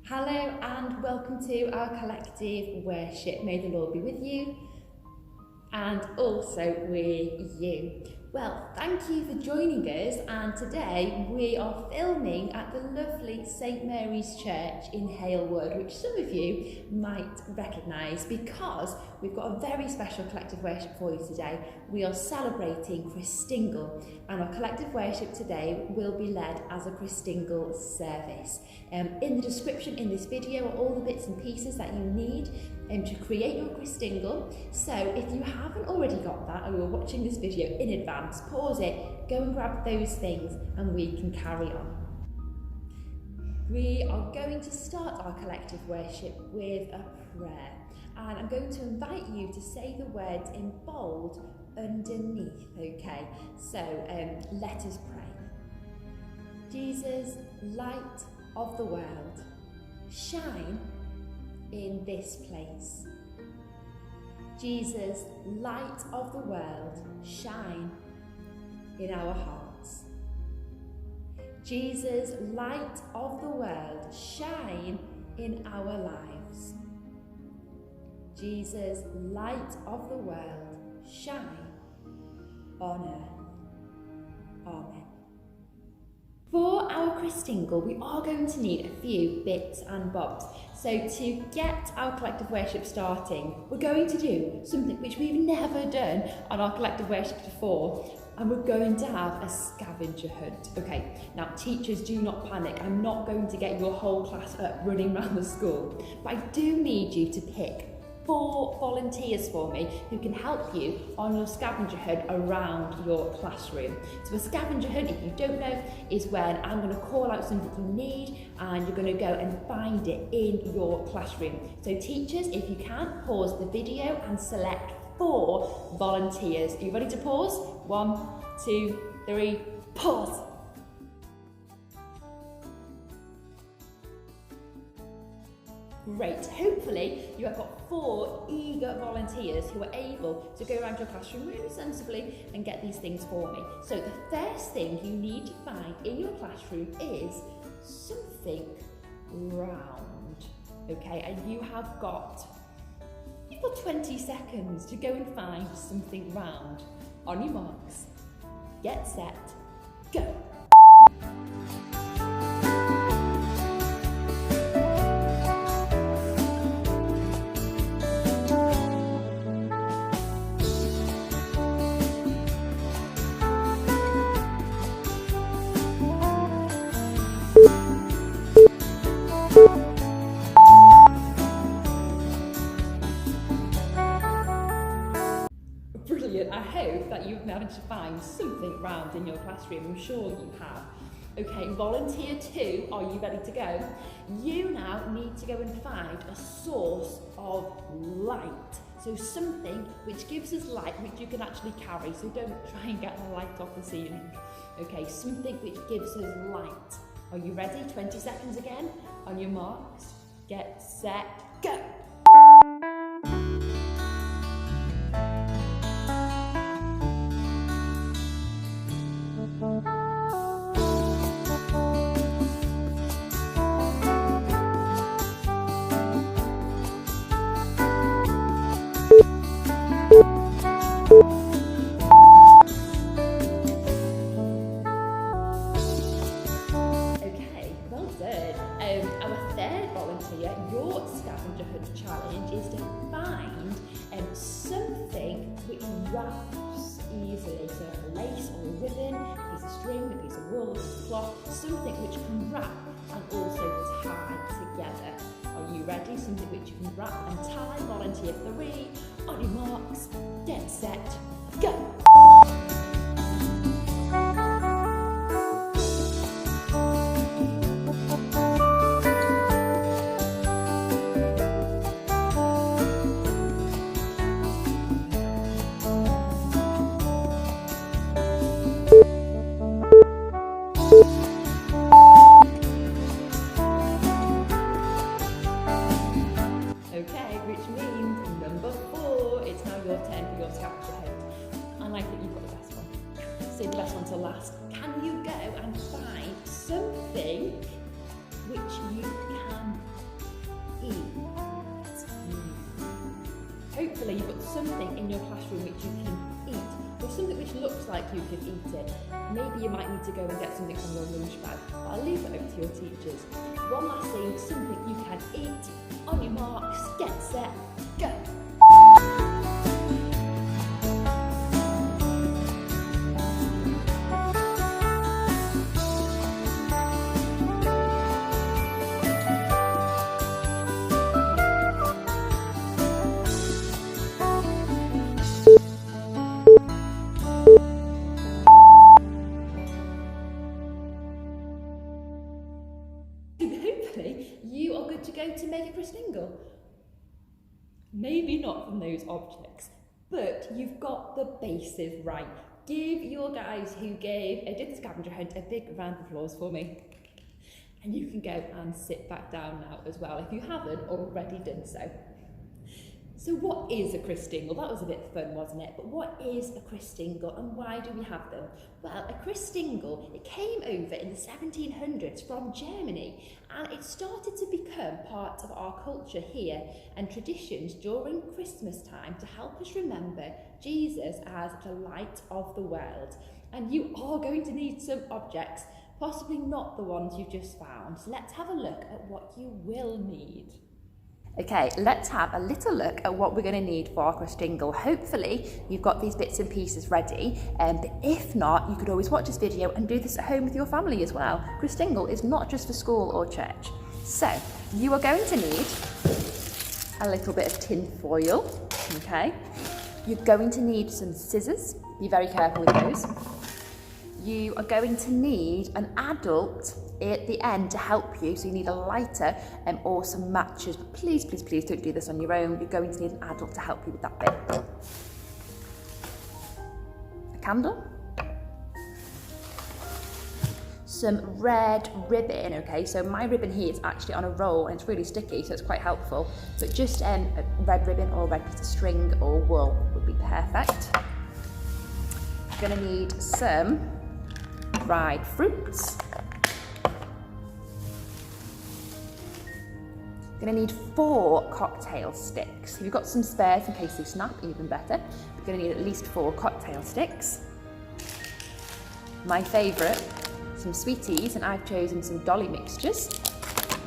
Hello and welcome to our collective worship. May the Lord be with you and also with you. Well, thank you for joining us, and today we are filming at the lovely St Mary's Church in Halewood, which some of you might recognise because we've got a very special collective worship for you today. We are celebrating Christingle, and our collective worship today will be led as a Christingle service. In the description in this video are all the bits and pieces that you need to create your Christingle. So if you haven't already got that, or you're watching this video in advance, pause it, go and grab those things and we can carry on. We are going to start our collective worship with a prayer, and I'm going to invite you to say the words in bold underneath, okay? So let us pray. Jesus, light of the world, shine in this place. Jesus, light of the world, shine in our hearts. Jesus, light of the world, shine in our lives. Jesus, light of the world, shine on earth. Amen. For our Christingle, we are going to need a few bits and bobs. So to get our collective worship starting, we're going to do something which we've never done on our collective worship before, and we're going to have a scavenger hunt. Okay, now teachers, do not panic. I'm not going to get your whole class up running around the school, but I do need you to pick 4 volunteers for me who can help you on your scavenger hunt around your classroom. So a scavenger hunt, if you don't know, is when I'm going to call out something you need and you're going to go and find it in your classroom. So teachers, if you can, pause the video and select 4 volunteers. Are you ready to pause? 1, 2, 3, pause. Great, hopefully you have got 4 eager volunteers who are able to go around your classroom really sensibly and get these things for me. So the first thing you need to find in your classroom is something round, okay? And you've got 20 seconds to go and find something round. On your marks, get set, go. Brilliant, I hope that you've managed to find something round in your classroom. I'm sure you have. Okay, volunteer 2, are you ready to go? You now need to go and find a source of light. So something which gives us light, which you can actually carry, so don't try and get the light off the ceiling. Okay, something which gives us light. Are you ready? 20 seconds again. On your marks, get set, go. Your scavenger hunt challenge is to find something which wraps easily. So a lace or a ribbon, a piece of string, a piece of wool, a piece of cloth, something which can wrap and also tie together. Are you ready? Something which you can wrap and tie. Volunteer 3, on your marks, get set, go. Okay, which means number 4, it's now your turn for your scavenger hunt. And I think you've got the best one. Save the best one to last. Can you go and find something which you can hopefully you've got something in your classroom which you can eat, or something which looks like you can eat it. Maybe you might need to go and get something from your lunch bag, but I'll leave that over to your teachers. One last thing, something you can eat. On your marks, get set, go! Hopefully you are good to go to make a Christingle. Maybe not from those objects, but you've got the bases right. Give your guys who did the scavenger hunt a big round of applause for me. And you can go and sit back down now as well if you haven't already done so. So what is a Christingle? That was a bit fun, wasn't it? But what is a Christingle and why do we have them? Well, a Christingle, it came over in the 1700s from Germany, and it started to become part of our culture here and traditions during Christmas time to help us remember Jesus as the light of the world. And you are going to need some objects, possibly not the ones you've just found. So let's have a look at what you will need. Okay, let's have a little look at what we're going to need for our Christingle. Hopefully you've got these bits and pieces ready, but if not, you could always watch this video and do this at home with your family as well. Christingle is not just for school or church. So you are going to need a little bit of tin foil, okay? You're going to need some scissors, be very careful with those. You are going to need an adult at the end to help you, so you need a lighter or some matches, but please, please, please don't do this on your own. You're going to need an adult to help you with that bit. A candle, some red ribbon, okay, so my ribbon here is actually on a roll and it's really sticky, so it's quite helpful, but just a red ribbon or a red piece of string or wool would be perfect. You're going to need some dried fruits. You're going to need 4 cocktail sticks. If you've got some spares in case they snap, even better. You're going to need at least 4 cocktail sticks. My favourite, some sweeties, and I've chosen some Dolly mixtures.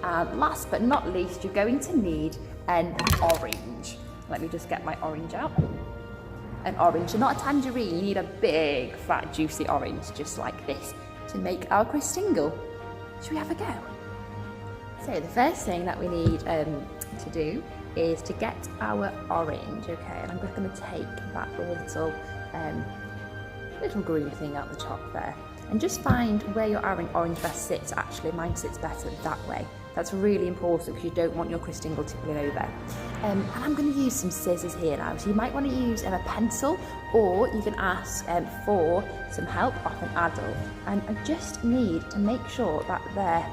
And last but not least, you're going to need an orange. Let me just get my orange out. An orange, so not a tangerine, you need a big, fat, juicy orange, just like this, to make our Christingle. Should we have a go? So the first thing that we need to do is to get our orange, okay, and I'm just going to take that little green thing out the top there, and just find where your orange best sits. Actually, mine sits better that way. That's really important because you don't want your Christingle tipping over. And I'm going to use some scissors here now, so you might want to use a pencil, or you can ask for some help off an adult. And I just need to make sure that there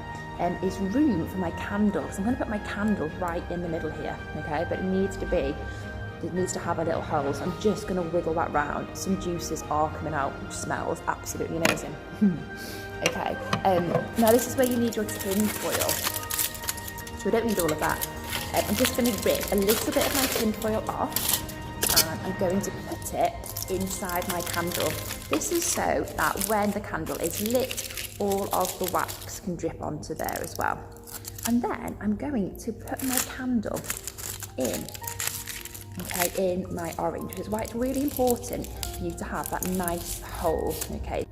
is room for my candle. So I'm going to put my candle right in the middle here, okay, but it needs to have a little hole, so I'm just going to wiggle that round. Some juices are coming out, which smells absolutely amazing. Okay, now this is where you need your tin foil. So we don't need all of that. I'm just going to rip a little bit of my tin foil off, and I'm going to put it inside my candle. This is so that when the candle is lit, all of the wax can drip onto there as well. And then I'm going to put my candle in, okay, in my orange, which is why it's really important for you to have that nice hole, okay.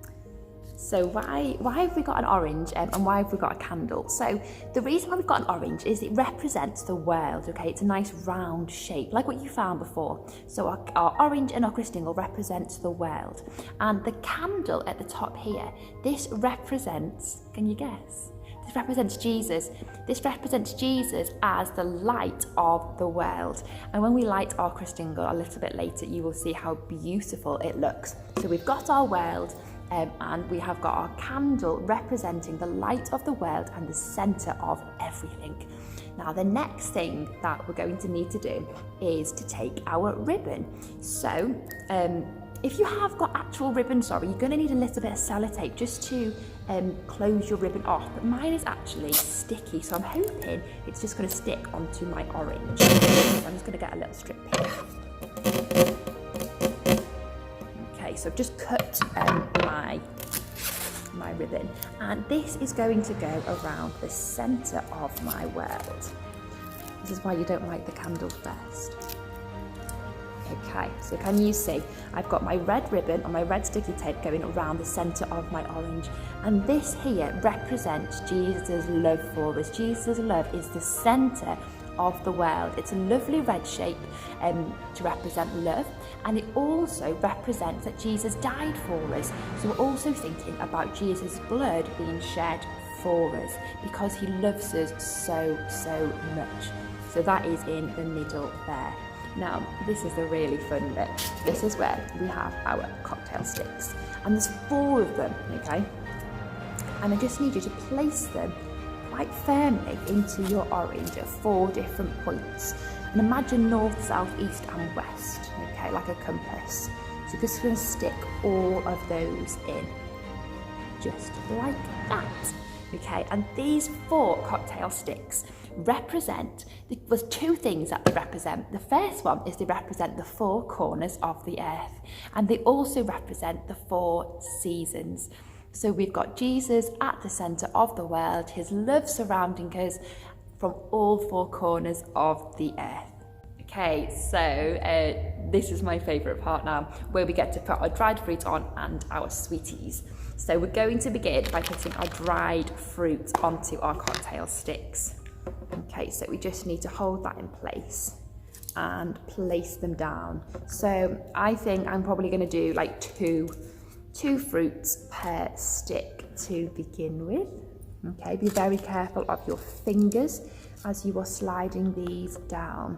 So why have we got an orange and why have we got a candle? So the reason why we've got an orange is it represents the world, okay? It's a nice round shape, like what you found before. So our orange and our Christingle represents the world. And the candle at the top here, this represents, can you guess? This represents Jesus. This represents Jesus as the light of the world. And when we light our Christingle a little bit later, you will see how beautiful it looks. So we've got our world, and we have got our candle representing the light of the world and the centre of everything. Now the next thing that we're going to need to do is to take our ribbon. So if you have got actual ribbon, you're going to need a little bit of sellotape just to close your ribbon off, but mine is actually sticky, so I'm hoping it's just going to stick onto my orange. So I'm just going to get a little strip here. Okay, so I've just cut my ribbon, and this is going to go around the centre of my world. This is why you don't light the candle first. Okay, so can you see I've got my red ribbon and my red sticky tape going around the centre of my orange, and this here represents Jesus' love for us. Jesus' love is the centre of the world. It's a lovely red shape to represent love, and it also represents that Jesus died for us. So we're also thinking about Jesus' blood being shed for us because he loves us so much. So that is in the middle there. Now, this is the really fun bit. This is where we have our cocktail sticks, and there's 4 of them, okay? And I just need you to place them quite firmly into your orange at 4 different points. And imagine north, south, east and west, okay, like a compass. So you're just going to stick all of those in, just like that. Okay, and these 4 cocktail sticks represent, there's 2 things that they represent. The first one is they represent the 4 corners of the earth, and they also represent the 4 seasons. So we've got Jesus at the centre of the world, his love surrounding us from all 4 corners of the earth. Okay, so this is my favourite part now, where we get to put our dried fruit on and our sweeties. So we're going to begin by putting our dried fruit onto our cocktail sticks. Okay, so we just need to hold that in place and place them down. So I think I'm probably going to do like two fruits per stick to begin with. Okay, be very careful of your fingers as you are sliding these down.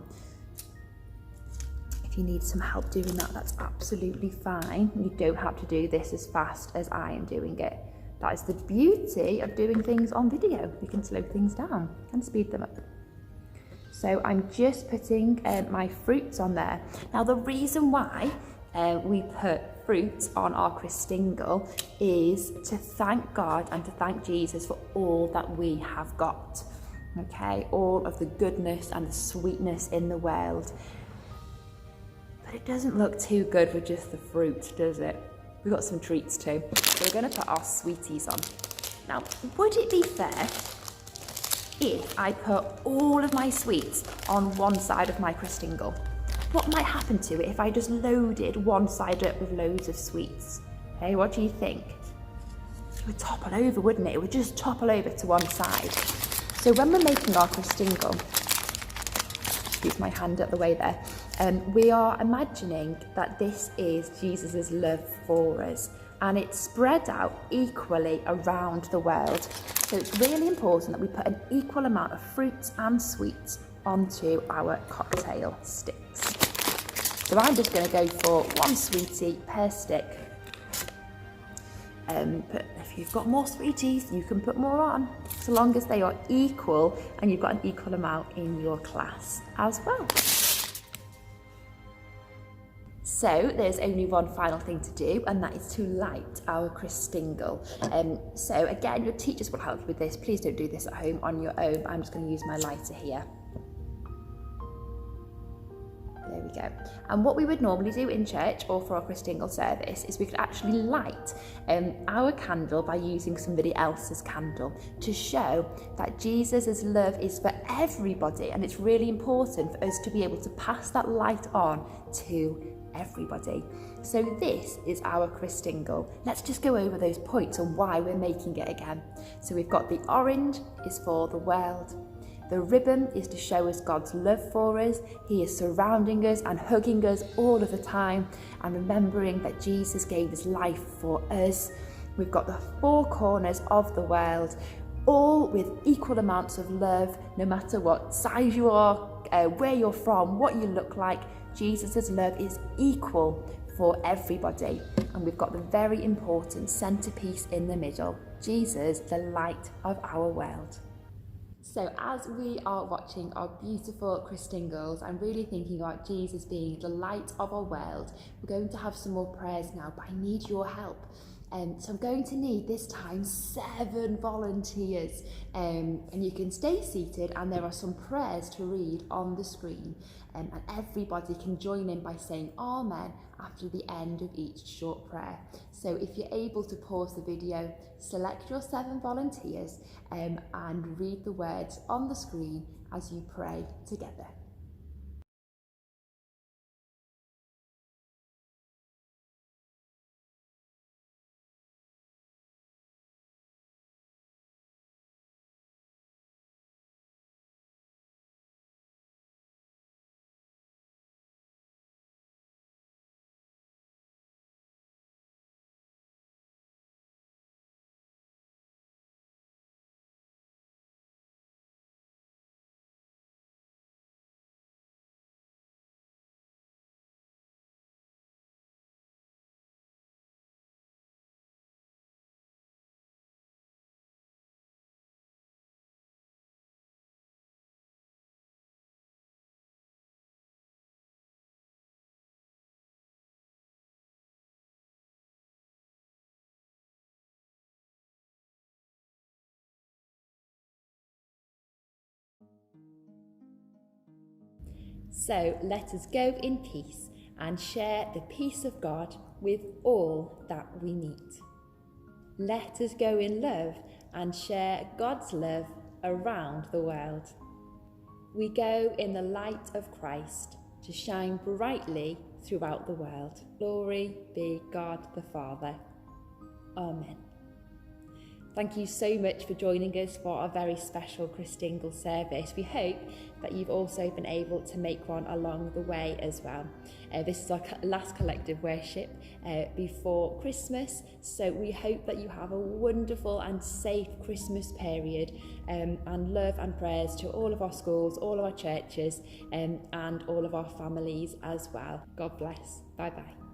If you need some help doing that, that's absolutely fine. You don't have to do this as fast as I am doing it. That is the beauty of doing things on video. We can slow things down and speed them up. So I'm just putting my fruits on there. Now the reason why we put fruit on our Christingle is to thank God and to thank Jesus for all that we have got. Okay, all of the goodness and the sweetness in the world. But it doesn't look too good with just the fruit, does it? We've got some treats too. So we're going to put our sweeties on. Now, would it be fair if I put all of my sweets on one side of my Christingle? What might happen to it if I just loaded one side up with loads of sweets? Hey, what do you think? It would topple over, wouldn't it? It would just topple over to one side. So when we're making our Christingle, excuse my hand at the way there, we are imagining that this is Jesus' love for us, and it's spread out equally around the world. So it's really important that we put an equal amount of fruits and sweets onto our cocktail sticks. So I'm just going to go for 1 sweetie per stick. But if you've got more sweeties, you can put more on, so long as they are equal and you've got an equal amount in your class as well. So there's only one final thing to do, and that is to light our Christingle. So again, your teachers will help you with this. Please don't do this at home on your own. I'm just going to use my lighter here. There we go. And what we would normally do in church or for our Christingle service is we could actually light our candle by using somebody else's candle to show that Jesus' love is for everybody, and it's really important for us to be able to pass that light on to everybody. So this is our Christingle. Let's just go over those points and why we're making it again. So we've got the orange is for the world. The ribbon is to show us God's love for us. He is surrounding us and hugging us all of the time, and remembering that Jesus gave his life for us. We've got the 4 corners of the world, all with equal amounts of love, no matter what size you are, where you're from, what you look like. Jesus' love is equal for everybody. And we've got the very important centerpiece in the middle, Jesus, the light of our world. So as we are watching our beautiful Christingles and really thinking about Jesus being the light of our world, we're going to have some more prayers now, but I need your help. So I'm going to need this time 7 volunteers, and you can stay seated, and there are some prayers to read on the screen, and everybody can join in by saying Amen after the end of each short prayer. So if you're able to pause the video, select your 7 volunteers and read the words on the screen as you pray together. So let us go in peace and share the peace of God with all that we meet. Let us go in love and share God's love around the world. We go in the light of Christ to shine brightly throughout the world. Glory be God the Father. Amen. Thank you so much for joining us for our very special Christingle service. We hope that you've also been able to make one along the way as well. This is our last collective worship before Christmas, so we hope that you have a wonderful and safe Christmas period, and love and prayers to all of our schools, all of our churches, and all of our families as well. God bless. Bye bye.